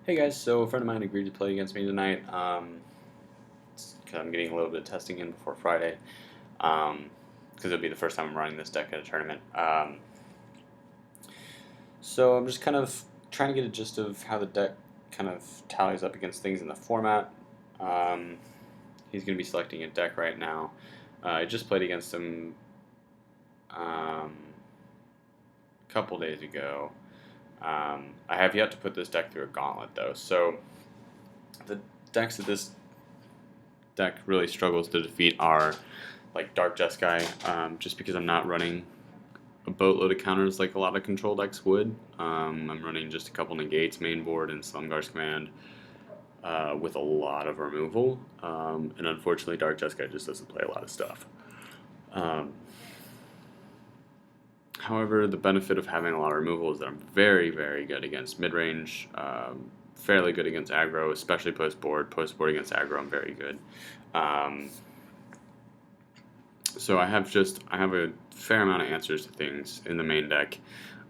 Hey guys, so a friend of mine agreed to play against me tonight. 'Cause I'm getting a little bit of testing in before Friday. Because it'll be the first time I'm running this deck at a tournament. So I'm just kind of trying to get a gist of how the deck kind of tallies up against things in the format. Um, he's going to be selecting a deck right now. I just played against him a couple days ago. I have yet to put this deck through a gauntlet though. So the decks that this deck really struggles to defeat are like Dark Jeskai, just because I'm not running a boatload of counters like a lot of control decks would. I'm running just a couple negates main board and Slumgar's Command with a lot of removal, and unfortunately Dark Jeskai just doesn't play a lot of stuff. However, the benefit of having a lot of removal is that I'm very, very good against mid-range, fairly good against aggro, especially post-board. Post-board against aggro, I'm very good. So I have a fair amount of answers to things in the main deck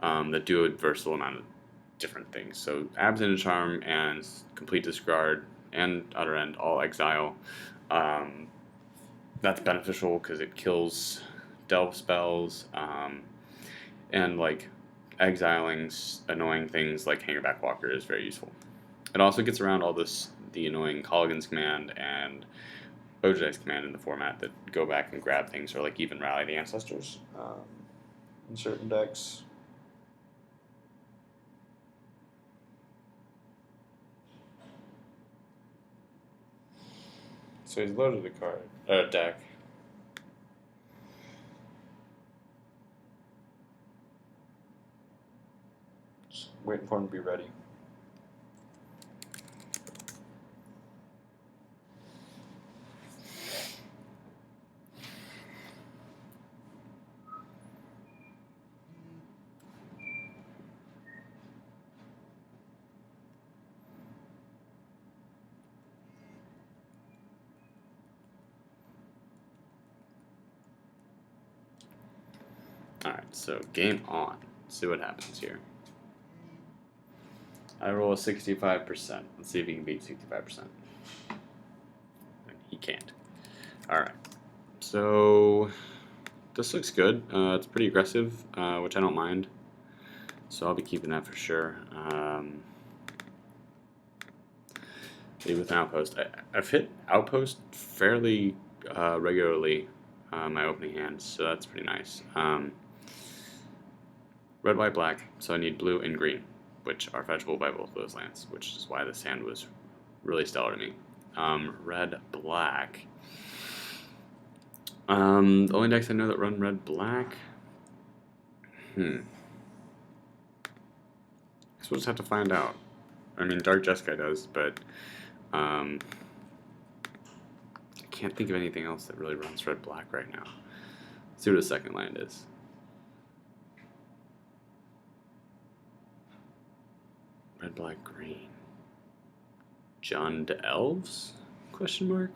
that do a versatile amount of different things. So Abzan Charm and Complete Discard and Utter End all exile. That's beneficial because it kills delve spells, and like exiling annoying things like Hangerback Walker is very useful. It also gets around all the annoying Colligan's Command and Ojai's Command in the format that go back and grab things, or like even Rally the Ancestors in certain decks. So he's loaded a deck. Just waiting for him to be ready. Alright, so game on. Let's see what happens here. I roll a 65%. Let's see if he can beat 65%. He can't. Alright, so this looks good. It's pretty aggressive, which I don't mind. So I'll be keeping that for sure. Maybe with an outpost. I've hit outpost fairly regularly my opening hands, so that's pretty nice. Red, white, black, so I need blue and green, which are fetchable by both of those lands, which is why this hand was really stellar to me. Red, black. The only decks I know that run red, black. Guess we'll just have to find out. I mean, Dark Jeskai does, but I can't think of anything else that really runs red, black right now. Let's see what the second land is. Red, black, green. Jund Elves? Question mark?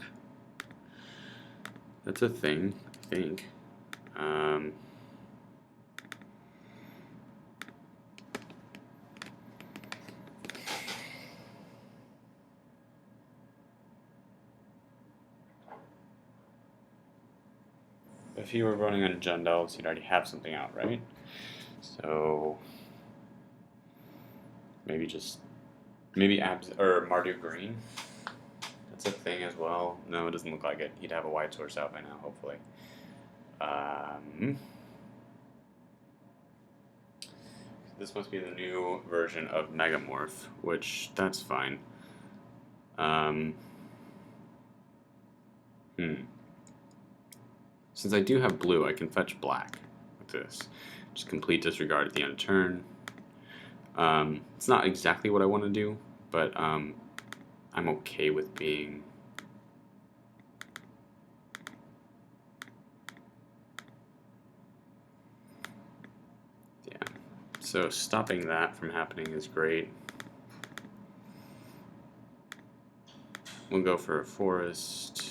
That's a thing, I think. If he were running on Jund Elves, he'd already have something out, right? So maybe Mardu Green. That's a thing as well. No, it doesn't look like it. He'd have a white source out by now, hopefully. This must be the new version of Megamorph, which that's fine. Since I do have blue, I can fetch black with this. Just complete disregard at the end of turn. It's not exactly what I want to do, but I'm okay with being... Yeah, so stopping that from happening is great. We'll go for a forest.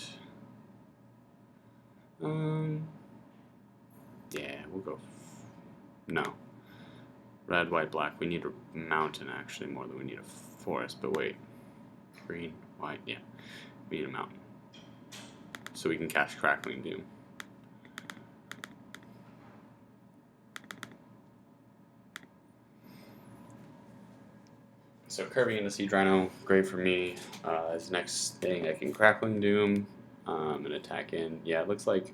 Yeah, we'll go... No. Red, white, black. We need a mountain, actually, more than we need a forest, but wait. Green, white, yeah. We need a mountain. So we can cast Crackling Doom. So curving into Siege Rhino, great for me. As next thing, I can Crackling Doom and attack in. Yeah, it looks like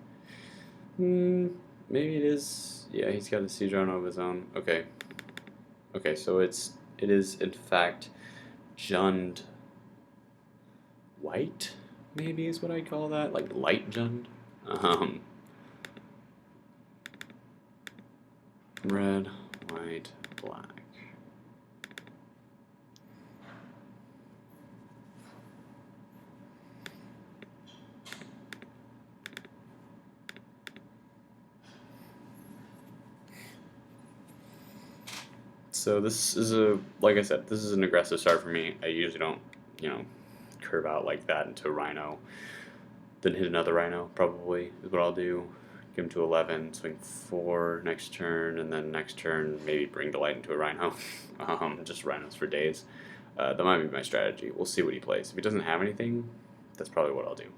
maybe it is. Yeah, he's got a Siege Rhino of his own. Okay. Okay, so it is in fact Jund White, maybe is what I call that, like light Jund. Red, white, black. So this is like I said, this is an aggressive start for me. I usually don't, curve out like that into a Rhino. Then hit another Rhino, probably, is what I'll do. Give him to 11, swing 4 next turn, and then next turn maybe bring the light into a Rhino. Just Rhinos for days. That might be my strategy. We'll see what he plays. If he doesn't have anything, that's probably what I'll do.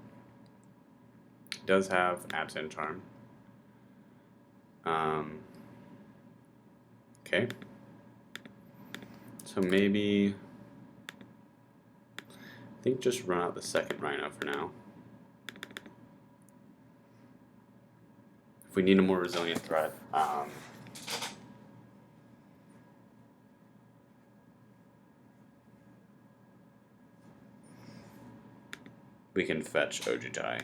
He does have Abzan Charm. Okay. So maybe, I think just run out the second Rhino for now. If we need a more resilient threat, we can fetch Ojutai.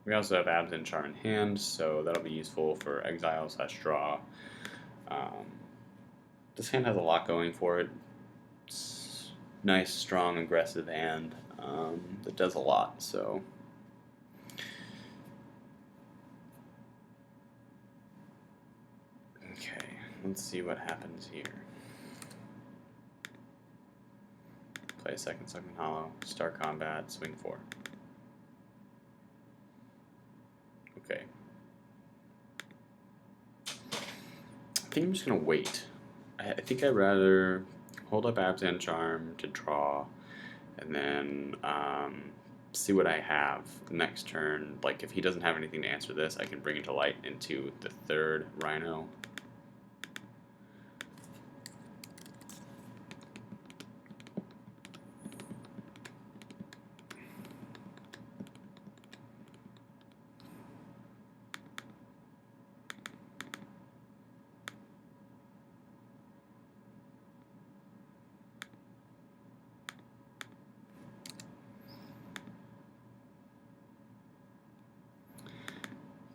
We also have Abzan Charm in hand, so that'll be useful for exile / draw. This hand has a lot going for it. It's nice, strong, aggressive hand that does a lot. So okay, let's see what happens here. Play a second Sunken Hollow, start combat, swing 4. Okay. I think I'm just gonna wait. I think I'd rather hold up Abzan Charm to draw, and then see what I have next turn. Like if he doesn't have anything to answer this, I can bring it to light into the third Rhino.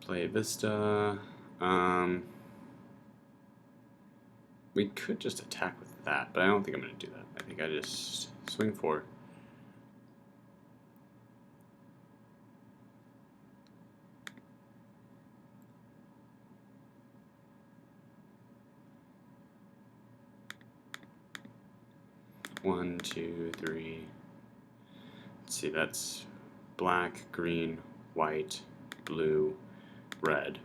Play Vista. We could just attack with that, but I don't think I'm going to do that. I think I just swing 4. One, two, three. Let's see, that's black, green, white, blue, red.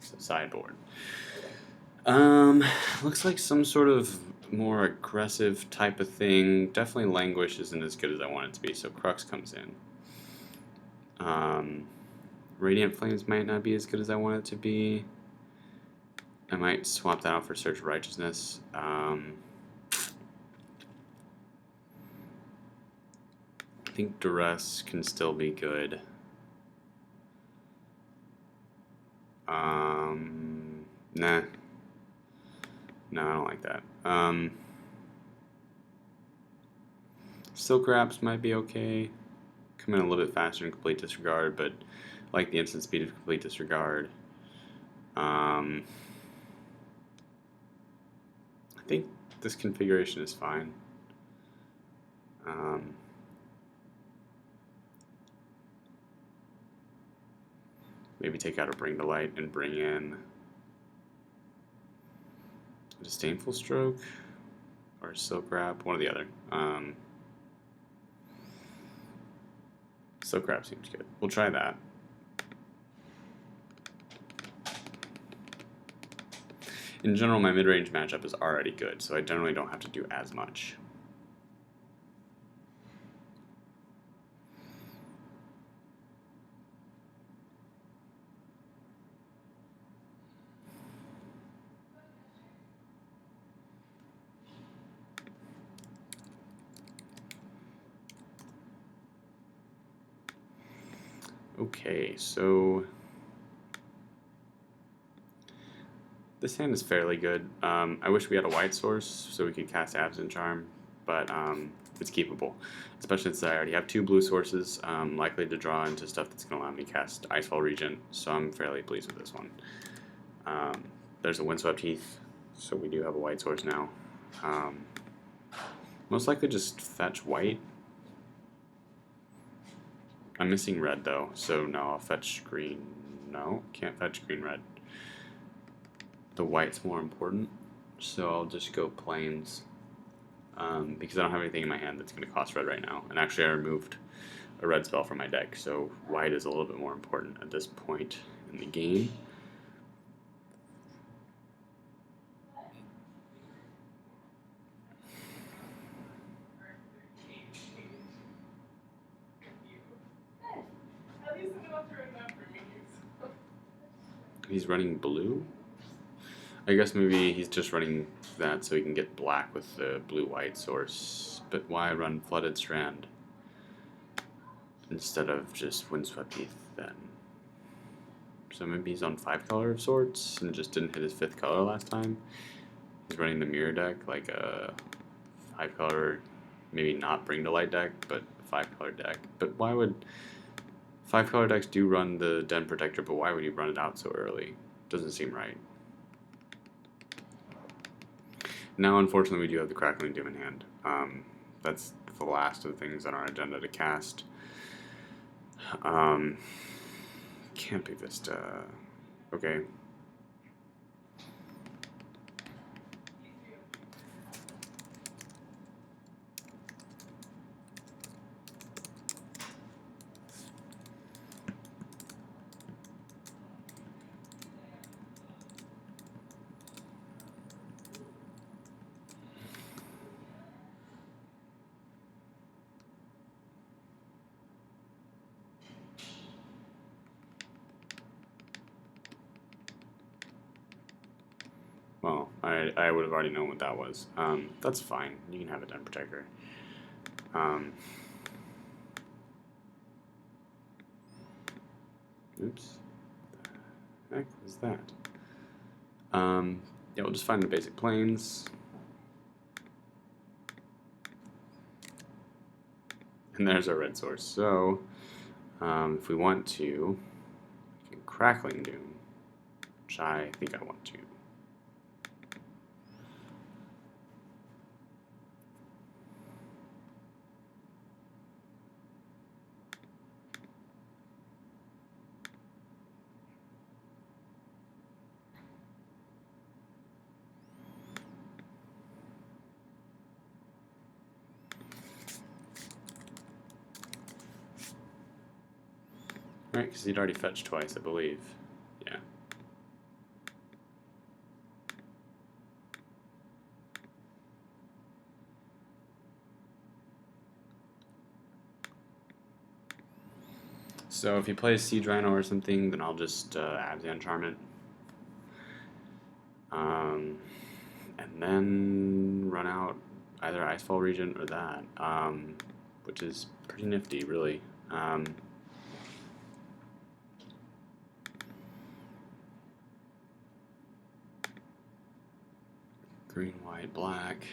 So sideboard. Looks like some sort of more aggressive type of thing. Definitely Languish isn't as good as I want it to be, so Crux comes in. Radiant Flames might not be as good as I want it to be. I might swap that out for Search of Righteousness. I think Duress can still be good. Nah. No, I don't like that. Silk Wraps might be okay. Come in a little bit faster than Complete Disregard, but I like the instant speed of Complete Disregard. I think this configuration is fine. Maybe take out a Bring to Light and bring in a Disdainful Stroke or a Silk Wrap, one or the other. Silk Wrap seems good. We'll try that. In general, my mid-range matchup is already good, so I generally don't have to do as much. Okay, so this hand is fairly good. I wish we had a white source so we could cast Abzan Charm, but it's keepable. Especially since I already have 2 blue sources, likely to draw into stuff that's going to allow me to cast Icefall Regent, so I'm fairly pleased with this one. There's a Windswept Heath, so we do have a white source now. Most likely just fetch white. I'm missing red though, so no, I'll fetch green. No, can't fetch green red. The white's more important, so I'll just go plains because I don't have anything in my hand that's going to cost red right now. And actually, I removed a red spell from my deck, so white is a little bit more important at this point in the game. He's running blue? I guess maybe he's just running that so he can get black with the blue-white source. But why run Flooded Strand instead of just Windswept Heath then? So maybe he's on 5 color of sorts and just didn't hit his 5th color last time. He's running the mirror deck, like a 5 color, maybe not Bring to Light deck, but a 5 color deck. But why would 5 color decks do run the Den Protector, but why would you run it out so early? Doesn't seem right. Now, unfortunately, we do have the Crackling Doom in hand. That's the last of the things on our agenda to cast. Can't be Vista. Okay. Well, I would have already known what that was. That's fine. You can have a Den Protector. Oops. The heck was that? Yeah, we'll just find the basic planes. And there's our red source. So, if we want to, we can Crackling Doom, which I think I want to. Right, because he'd already fetched twice, I believe. Yeah. So if he plays Siege Rhino or something, then I'll just Abzan Charm it. And then run out either Icefall Regent or that, which is pretty nifty, really. Green, white, black.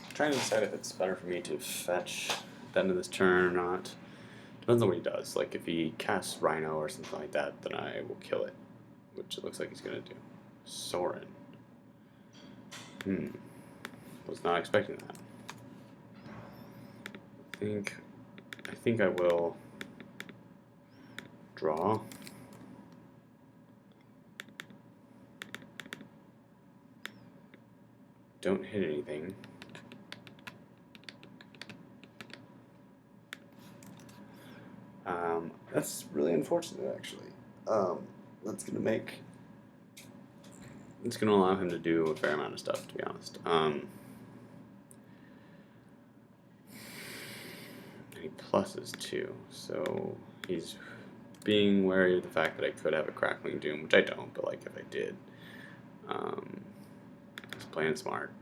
I'm trying to decide if it's better for me to fetch at the end of this turn or not. Depends on what he does. Like if he casts Rhino or something like that, then I will kill it, which it looks like he's gonna do. Sorin. Was not expecting that. I think I will draw. Don't hit anything. That's really unfortunate, actually. That's gonna make. It's gonna allow him to do a fair amount of stuff, to be honest. And he pluses too, so he's being wary of the fact that I could have a Crackling Doom, which I don't, but like if I did, he's playing smart.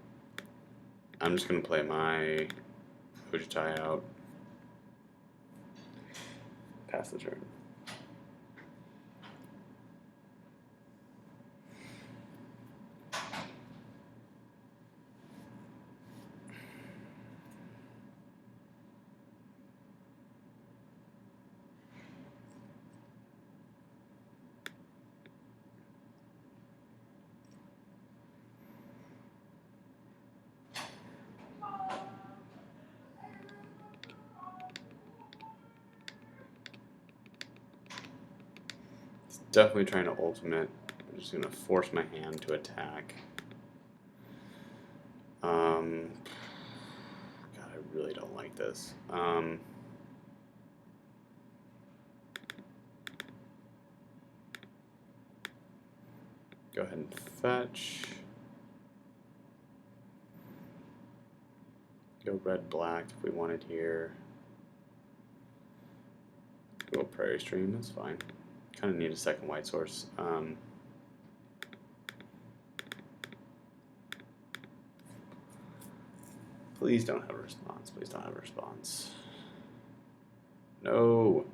I'm just gonna play my Ujitai out, pass the turn. Definitely trying to ultimate. I'm just gonna force my hand to attack. God, I really don't like this. Go ahead and fetch. Go red-black if we wanted here. Go Prairie Stream, that's fine. Kind of need a second white source. Please don't have a response. Please don't have a response. No.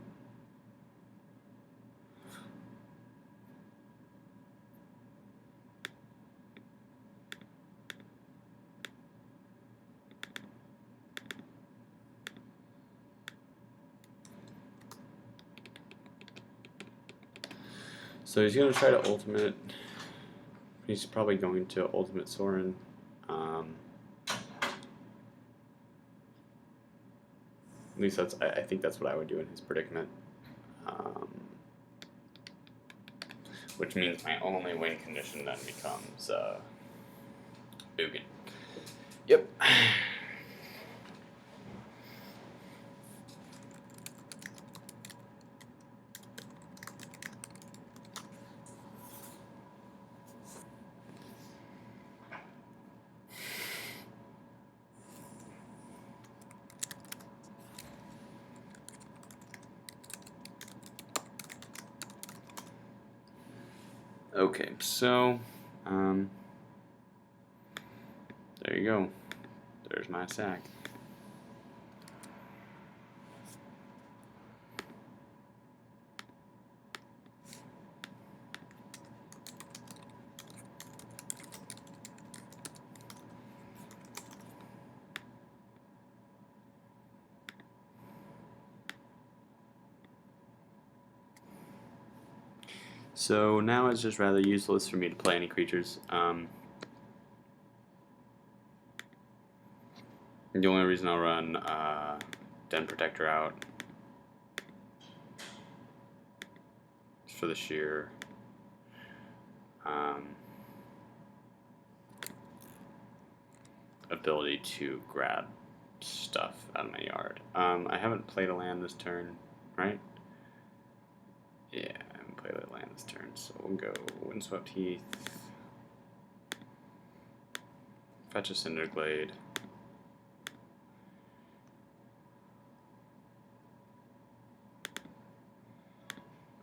So he's going to try to ultimate. He's probably going to ultimate Soren. At least I think that's what I would do in his predicament. Which means my only win condition then becomes Ugin. Yep. Okay, so there you go. There's my sack. So now it's just rather useless for me to play any creatures. The only reason I'll run Den Protector out is for the sheer ability to grab stuff out of my yard. I haven't played a land this turn, right? Yeah, I haven't played a land this turn, so we'll go Windswept Heath, fetch a Cinderglade.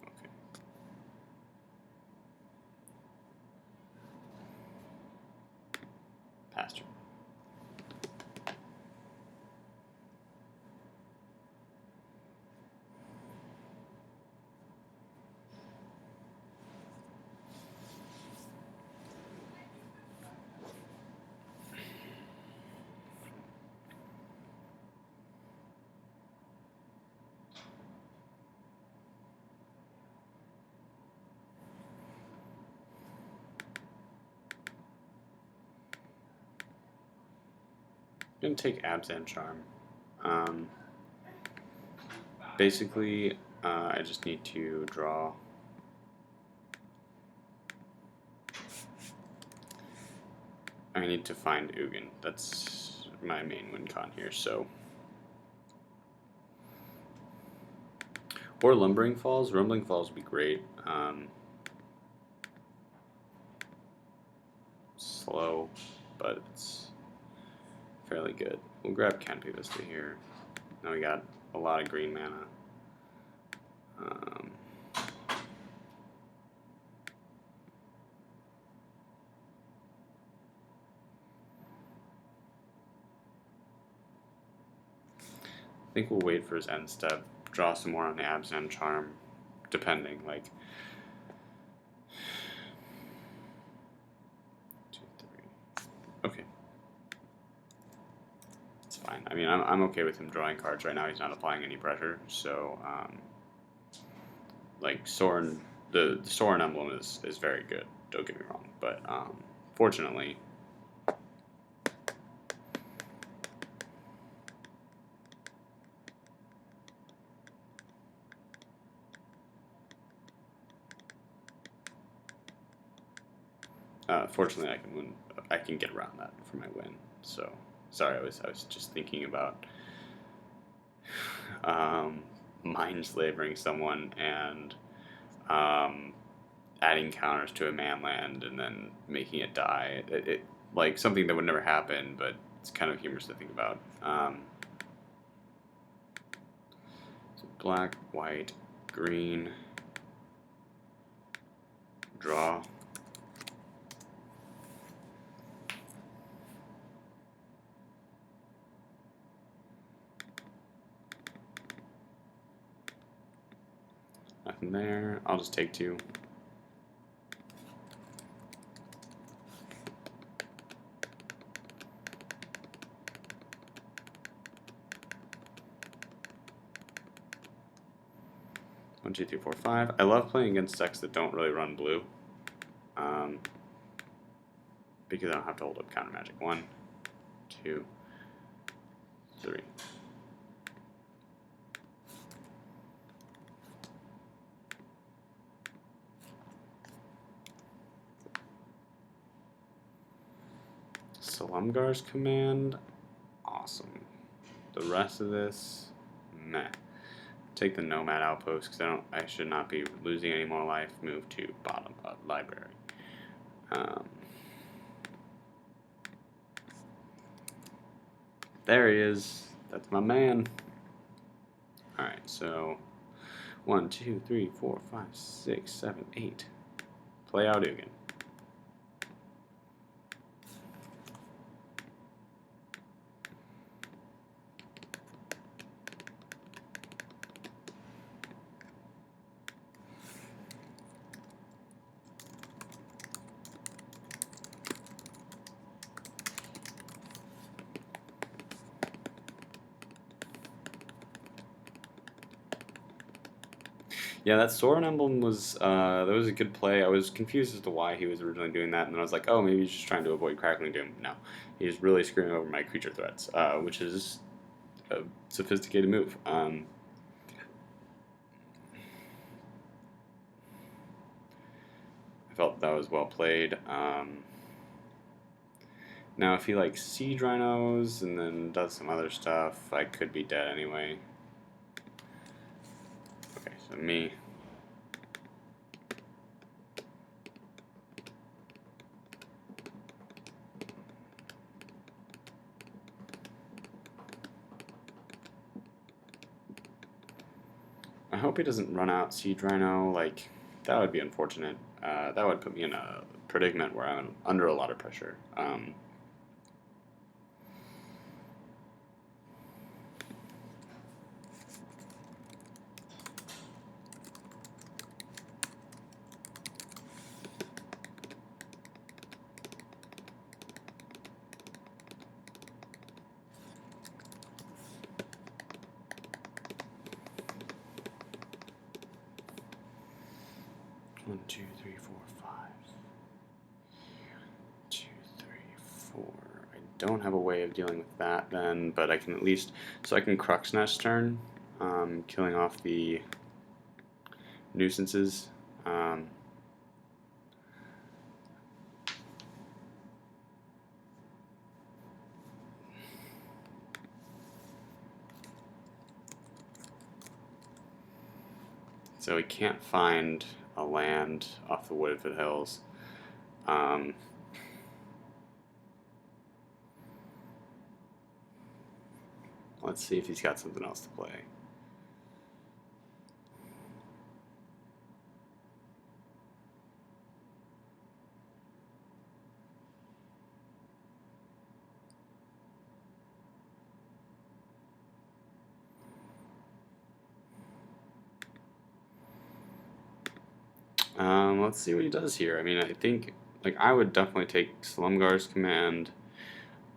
Okay. Pasture. I'm gonna take Abzan Charm. Basically, I just need to draw. I need to find Ugin. That's my main win con here. So Or Lumbering Falls. Rumbling Falls would be great. Slow, but it's fairly good. We'll grab Canopy Vista here. Now we got a lot of green mana. I think we'll wait for his end step, draw some more on the Abzan Charm, depending, like 2, 3. Okay. It's fine. I mean, I'm okay with him drawing cards right now. He's not applying any pressure, so like Sorin, the Sorin emblem is very good. Don't get me wrong, but fortunately. Fortunately, I can get around that for my win. So sorry, I was just thinking about mind slavering someone and adding counters to a man land and then making it die. It like something that would never happen, but it's kind of humorous to think about. So black, white, green, draw. Nothing there. I'll just take 2. One, 2, 3, 4, 5. I love playing against decks that don't really run blue. Because I don't have to hold up counter magic. 1, 2, 3. Salumgar's command, awesome. The rest of this, meh. Take the Nomad Outpost because I should not be losing any more life. Move to bottom of library. There he is. That's my man. All right, so 1, 2, 3, 4, 5, 6, 7, 8. Play out again. Yeah, that Sorin emblem was that was a good play. I was confused as to why he was originally doing that, and then I was like, oh, maybe he's just trying to avoid Crackling Doom. No, he's really screwing over my creature threats, which is a sophisticated move. I felt that was well played. Now, if he like Siege Rhinos and then does some other stuff, I could be dead anyway. Okay, so me. I hope he doesn't run out Siege Rhino. Like, that would be unfortunate. That would put me in a predicament where I'm under a lot of pressure. 1, 2, 3, 4, 5. 2, 3, 4. I don't have a way of dealing with that then, but I can at least, so I can Crux next turn, killing off the nuisances. So he can't find a land off the Woodford Hills. Let's see if he's got something else to play. Let's see what he does here. I mean, I think, like, I would definitely take Slumgar's command,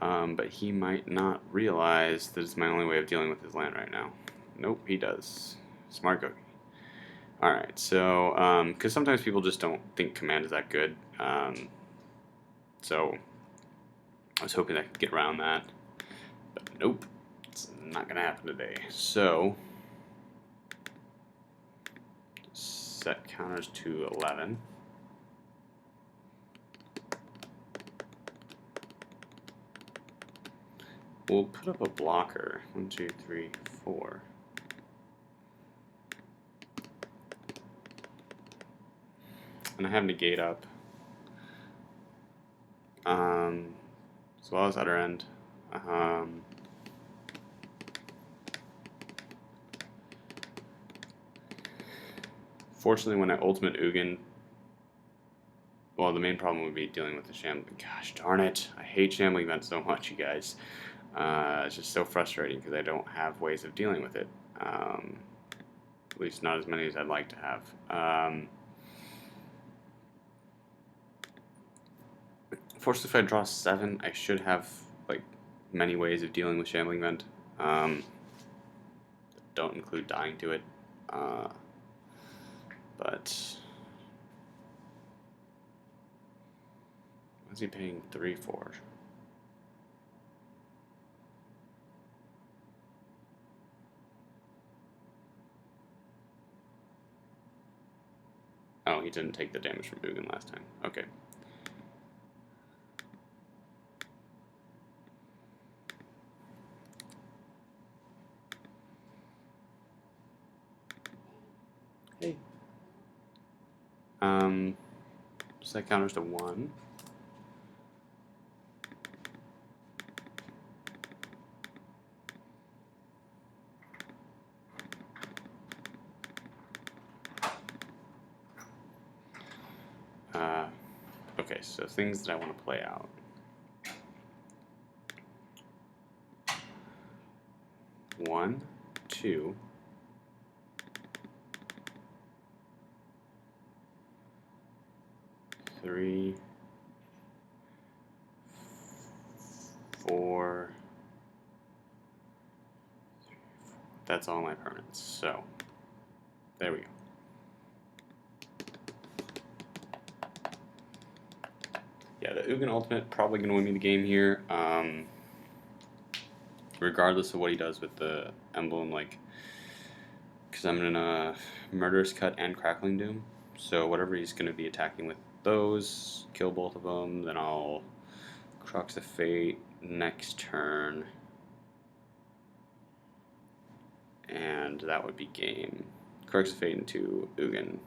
but he might not realize that it's my only way of dealing with his land right now. Nope, he does. Smart cookie. Alright, so, because sometimes people just don't think command is that good, so I was hoping I could get around that, but nope, it's not going to happen today. So, set counters to 11. We'll put up a blocker. 1, 2, 3, 4. And I have negate up. As well as other end. Fortunately, when I ultimate Ugin, well, the main problem would be dealing with the shambling. Gosh darn it! I hate shambling events so much, you guys. It's just so frustrating because I don't have ways of dealing with it. At least not as many as I'd like to have. Fortunately, if I draw 7, I should have like many ways of dealing with shambling event. Don't include dying to it. But what's he paying 3 for? Oh, he didn't take the damage from Ugin last time. Okay. Hey. So that counters to 1. Okay, so things that I want to play out. One, 2. 3, 4. That's all my permanents. So there we go. Yeah, the Ugin ultimate probably going to win me the game here, regardless of what he does with the emblem, like, because I'm going to Murderous Cut and Crackling Doom, so whatever he's going to be attacking with those, kill both of them, then I'll Crux of Fate next turn, and that would be game. Crux of Fate into Ugin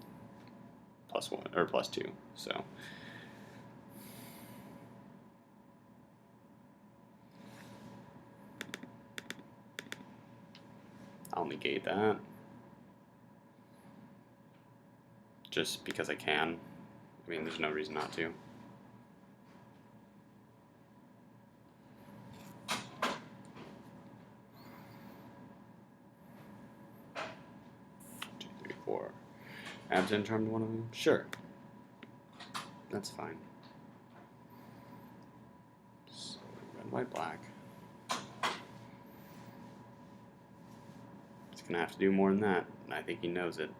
+1 or +2, so. I'll negate that. Just because I can. I mean, there's no reason not to. Two, three, 4. Abzan charmed one of them? Sure. That's fine. So, red, white, black. He's going to have to do more than that, and I think he knows it.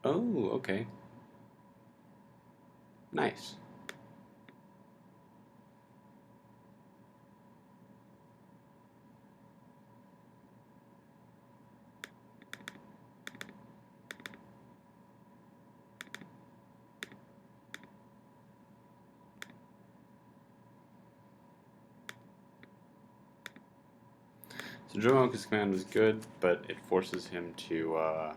Oh, okay. Nice. So Dromoka's command was good, but it forces him to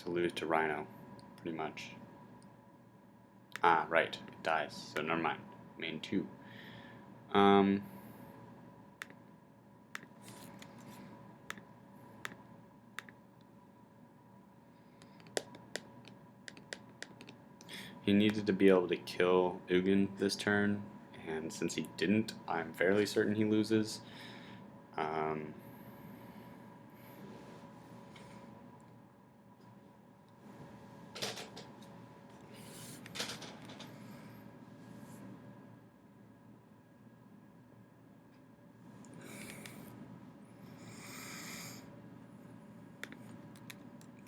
lose to Rhino, pretty much. Ah, right, it dies. So never mind. Main 2. Um, he needed to be able to kill Ugin this turn, and since he didn't, I'm fairly certain he loses. Um,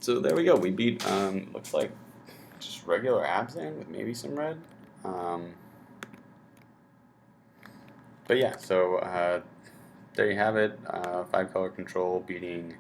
so there we go. We beat, looks like just regular Abzan with maybe some red. But yeah, so there you have it. 5-color control beating